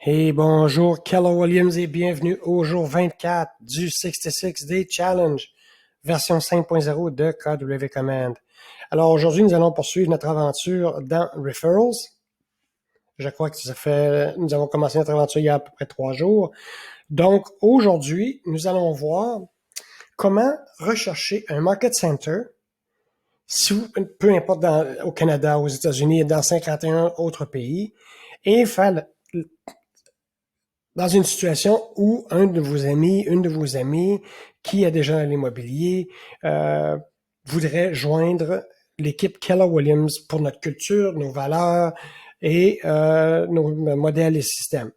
Hey, bonjour, Keller Williams et bienvenue au jour 24 du 66 Day Challenge, version 5.0 de KW Command. Alors aujourd'hui, nous allons poursuivre notre aventure dans Referrals. Je crois que nous avons commencé notre aventure il y a à peu près 3 jours. Donc aujourd'hui, nous allons voir comment rechercher un Market Center, peu importe au Canada, aux États-Unis et dans 51 autres pays, et faire dans une situation où une de vos amies qui a déjà l'immobilier voudrait joindre l'équipe Keller Williams pour notre culture, nos valeurs et nos modèles et systèmes.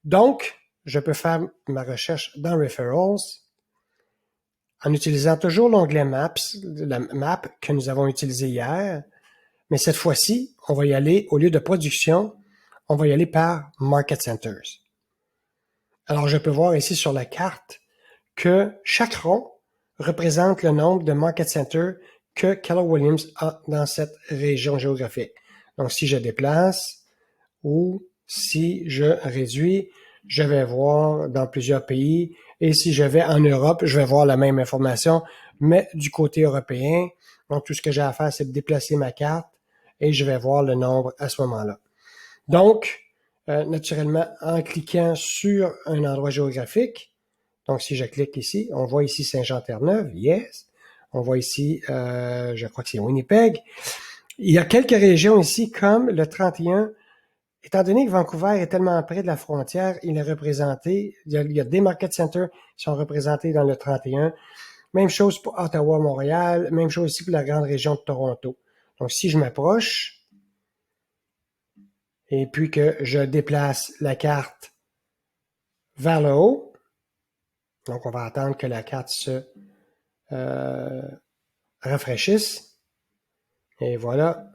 Donc, je peux faire ma recherche dans Referrals en utilisant toujours l'onglet Maps, la map que nous avons utilisé hier. Mais cette fois-ci, on va y aller, au lieu de production, on va y aller par Market Centers. Alors, je peux voir ici sur la carte que chaque rond représente le nombre de market centers que Keller Williams a dans cette région géographique. Donc, si je déplace ou si je réduis, je vais voir dans plusieurs pays. Et si je vais en Europe, je vais voir la même information, mais du côté européen. Donc, tout ce que j'ai à faire, c'est de déplacer ma carte et je vais voir le nombre à ce moment-là. Donc, naturellement, en cliquant sur un endroit géographique, donc si je clique ici, on voit ici Saint-Jean-Terre-Neuve, yes. On voit ici, je crois que c'est Winnipeg. Il y a quelques régions ici, comme le 31. Étant donné que Vancouver est tellement près de la frontière, il est représenté, il y a des market centers qui sont représentés dans le 31. Même chose pour Ottawa, Montréal, même chose ici pour la grande région de Toronto. Donc, si je m'approche, et puis que je déplace la carte vers le haut. Donc, on va attendre que la carte se rafraîchisse. Et voilà.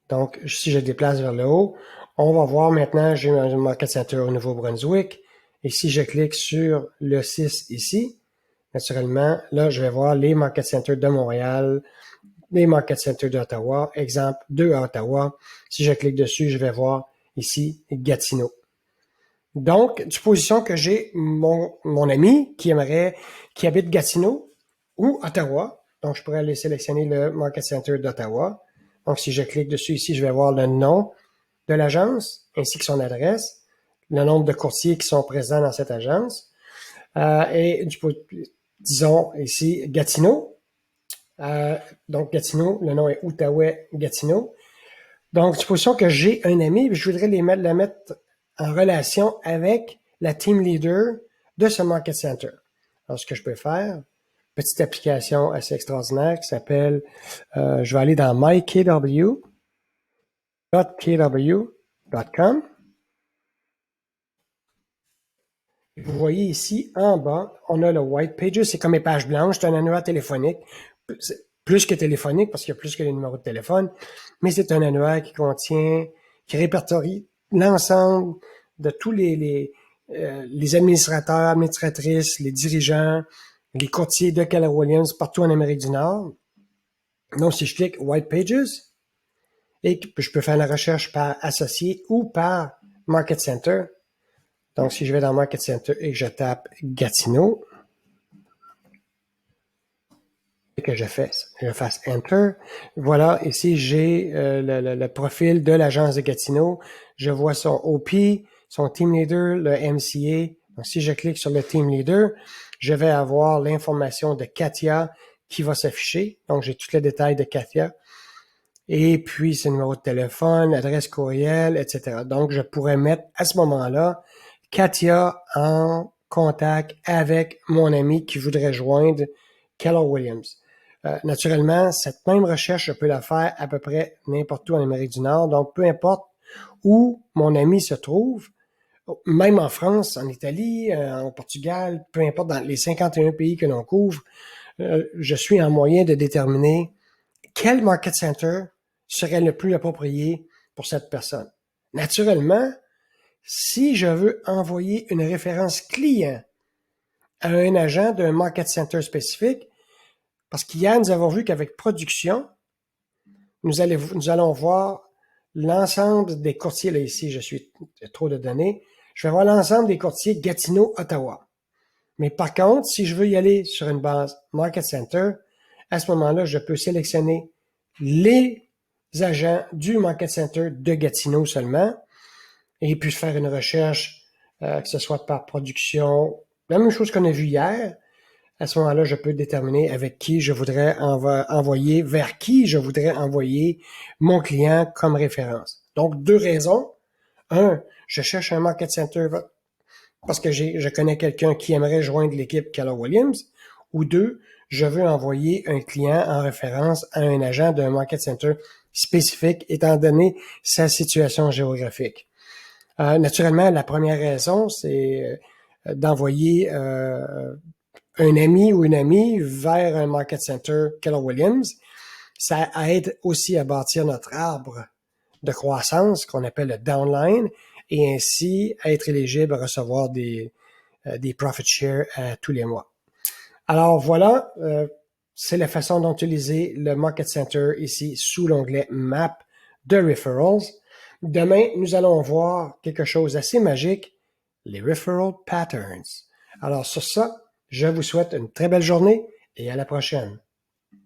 Donc, si je déplace vers le haut, on va voir maintenant, j'ai un Market Center au Nouveau-Brunswick. Et si je clique sur le 6 ici, naturellement, là, je vais voir les Market Centers de Montréal, les Market Centers d'Ottawa. Exemple, 2 à Ottawa. Si je clique dessus, je vais voir ici Gatineau. Donc, supposition que j'ai mon ami qui habite Gatineau ou Ottawa. Donc, je pourrais aller sélectionner le Market Center d'Ottawa. Donc, si je clique dessus ici, je vais voir le nom de l'agence ainsi que son adresse, le nombre de courtiers qui sont présents dans cette agence. Et disons ici Gatineau. Donc, Gatineau, le nom est Outaouais-Gatineau. Donc, supposition que j'ai un ami, je voudrais la mettre en relation avec la team leader de ce market center. Alors, ce que je peux faire, petite application assez extraordinaire qui s'appelle, je vais aller dans mykw.kw.com. Vous voyez ici, en bas, on a le White Pages, c'est comme les pages blanches, c'est un annuaire téléphonique, plus que téléphonique parce qu'il y a plus que les numéros de téléphone, mais c'est un annuaire qui répertorie l'ensemble de tous les administrateurs, administratrices, les dirigeants, les courtiers de Keller Williams partout en Amérique du Nord. Donc, si je clique White Pages, et je peux faire la recherche par associé ou par Market Center. Donc, si je vais dans Market Center et que je tape Gatineau, et que je fasse Enter, voilà, ici, j'ai le profil de l'agence de Gatineau. Je vois son OP, son Team Leader, le MCA. Donc, si je clique sur le Team Leader, je vais avoir l'information de Katia qui va s'afficher. Donc, j'ai tous les détails de Katia. Et puis, ses numéros de téléphone, adresse courriel, etc. Donc, je pourrais mettre à ce moment-là Katia en contact avec mon ami qui voudrait joindre Keller Williams. Naturellement, cette même recherche, je peux la faire à peu près n'importe où en Amérique du Nord. Donc, peu importe où mon ami se trouve, même en France, en Italie, en Portugal, peu importe dans les 51 pays que l'on couvre, je suis en moyen de déterminer quel market center serait le plus approprié pour cette personne. Naturellement, si je veux envoyer une référence client à un agent d'un market center spécifique, parce qu'hier, nous avons vu qu'avec production, nous allons voir l'ensemble des courtiers. Là, ici, je suis trop de données. je vais voir l'ensemble des courtiers Gatineau-Ottawa. Mais par contre, si je veux y aller sur une base Market Center, à ce moment-là, je peux sélectionner les agents du Market Center de Gatineau seulement et puis faire une recherche, que ce soit par production, la même chose qu'on a vu hier. À ce moment-là, je peux déterminer avec qui je voudrais envoyer, vers qui je voudrais envoyer mon client comme référence. Donc, deux raisons. Un, je cherche un Market Center parce que je connais quelqu'un qui aimerait joindre l'équipe Keller-Williams. Ou deux, je veux envoyer un client en référence à un agent d'un Market Center spécifique, étant donné sa situation géographique. Naturellement, la première raison, c'est d'envoyer un ami ou une amie vers un Market Center Keller-Williams. Ça aide aussi à bâtir notre arbre de croissance qu'on appelle le downline et ainsi être éligible à recevoir des profit share tous les mois. Alors voilà, c'est la façon d'utiliser le Market Center ici sous l'onglet Map de Referrals. Demain, nous allons voir quelque chose d'assez magique, les Referral Patterns. Alors sur ça, je vous souhaite une très belle journée et à la prochaine.